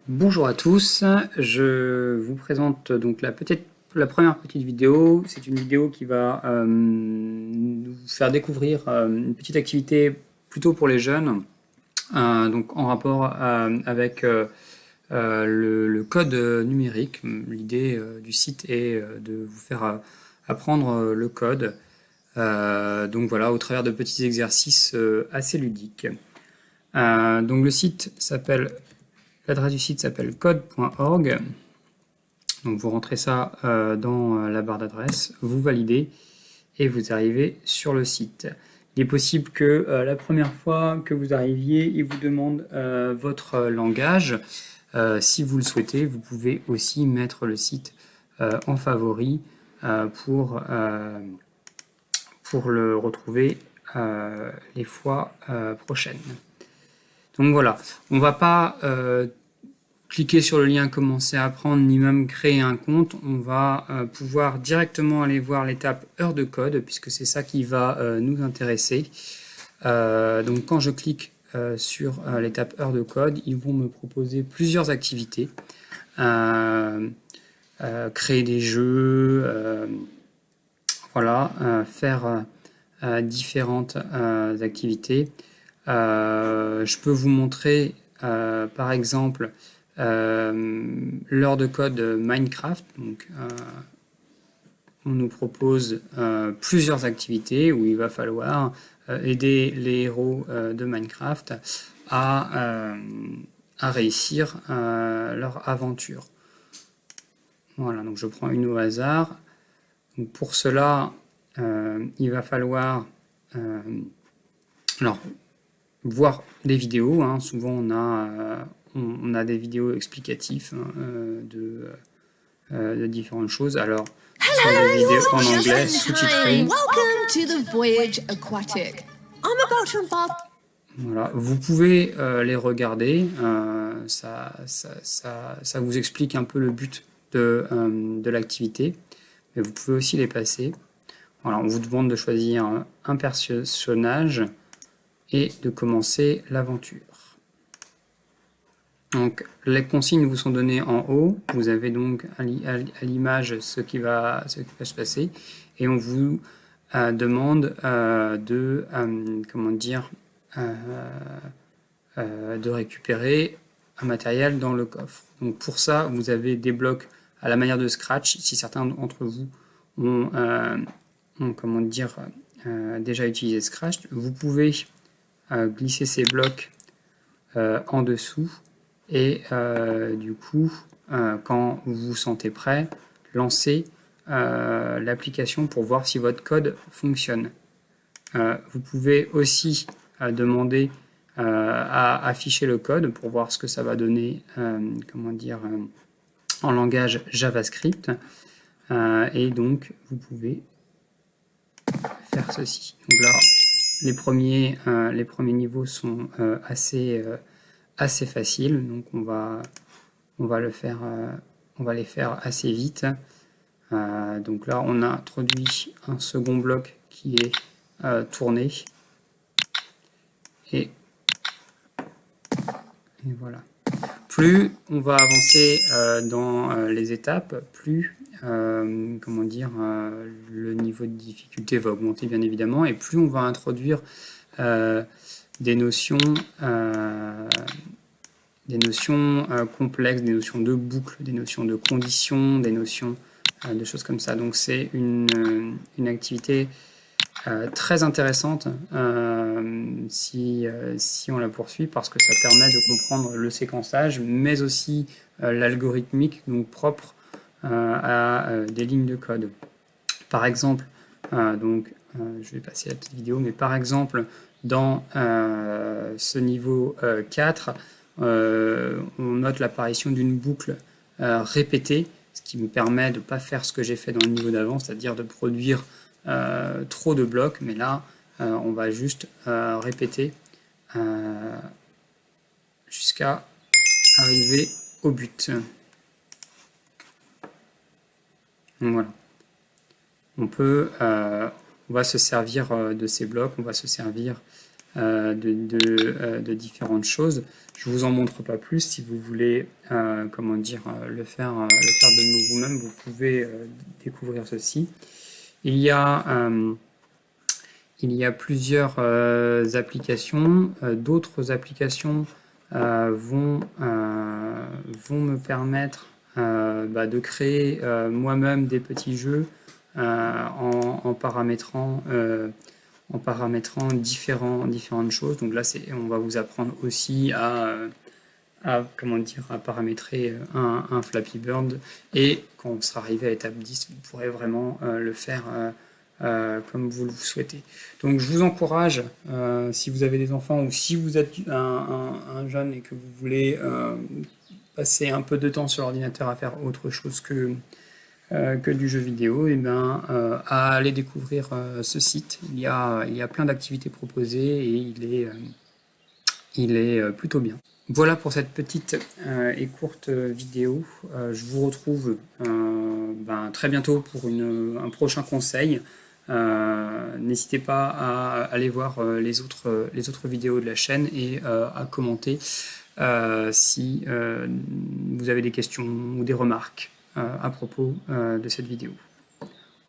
Bonjour à tous, je vous présente donc la première petite vidéo. C'est une vidéo qui va nous faire découvrir une petite activité plutôt pour les jeunes, donc en rapport avec le code numérique. L'idée du site est de vous faire apprendre le code, donc voilà, au travers de petits exercices assez ludiques. Donc l'adresse du site s'appelle code.org. Donc vous rentrez ça dans la barre d'adresse, vous validez et vous arrivez sur le site. Il est possible que la première fois que vous arriviez, il vous demande votre langage. Si vous le souhaitez, vous pouvez aussi mettre le site en favori pour le retrouver les fois prochaines. Donc voilà, on ne va pas cliquer sur le lien commencer à apprendre ni même créer un compte. On va pouvoir directement aller voir l'étape heure de code puisque c'est ça qui va nous intéresser. Donc quand je clique sur l'étape heure de code, ils vont me proposer plusieurs activités. Créer des jeux, voilà, faire différentes activités. Je peux vous montrer par exemple l'heure de code Minecraft. Donc, on nous propose plusieurs activités où il va falloir aider les héros de Minecraft à réussir leur aventure. Voilà, donc je prends une au hasard. Donc pour cela, il va falloir voir des vidéos. Souvent, on a des vidéos explicatives de différentes choses. Alors, ce sont des vidéos en anglais sous-titrées. Voilà. Vous pouvez les regarder. Ça vous explique un peu le but de l'activité. Mais vous pouvez aussi les passer. Voilà, on vous demande de choisir un personnage et de commencer l'aventure. Donc les consignes vous sont données en haut, vous avez donc à l'image ce qui va se passer et on vous demande de récupérer un matériel dans le coffre. Donc pour ça vous avez des blocs à la manière de Scratch. Si certains d'entre vous ont déjà utilisé Scratch, vous pouvez glisser ces blocs en dessous et du coup quand vous vous sentez prêt, lancez l'application pour voir si votre code fonctionne. Vous pouvez aussi demander à afficher le code pour voir ce que ça va donner en langage JavaScript et donc vous pouvez faire ceci. Donc là, les premiers niveaux sont assez faciles, donc on va les faire assez vite. Donc là, on a introduit un second bloc qui est tourné. Et voilà. Plus on va avancer dans les étapes, plus le niveau de difficulté va augmenter bien évidemment, et plus on va introduire des notions complexes, des notions de boucle, des notions de conditions, des notions de choses comme ça. Donc c'est une activité très intéressante si on la poursuit, parce que ça permet de comprendre le séquençage, mais aussi l'algorithmique, donc propre à des lignes de code. Par exemple, je vais passer la petite vidéo, mais par exemple, dans ce niveau 4, on note l'apparition d'une boucle répétée, ce qui me permet de ne pas faire ce que j'ai fait dans le niveau d'avant, c'est-à-dire de produire trop de blocs, mais là on va juste répéter jusqu'à arriver au but. Donc voilà. On va se servir de ces blocs, on va se servir de différentes choses. Je vous en montre pas plus. Si vous voulez, comment dire, le faire de vous-même, vous pouvez découvrir ceci. Il y a plusieurs applications. D'autres applications vont me permettre de créer moi-même des petits jeux en paramétrant différentes choses. Donc là, on va vous apprendre aussi à paramétrer un Flappy Bird, et quand on sera arrivé à l'étape 10, vous pourrez vraiment le faire comme vous le souhaitez. Donc je vous encourage, si vous avez des enfants ou si vous êtes un jeune et que vous voulez passer un peu de temps sur l'ordinateur à faire autre chose que du jeu vidéo, à aller découvrir ce site. Il y a plein d'activités proposées et il est plutôt bien. Voilà pour cette petite et courte vidéo. Je vous retrouve très bientôt pour un prochain conseil. N'hésitez pas à aller voir les autres vidéos de la chaîne et à commenter si vous avez des questions ou des remarques à propos de cette vidéo.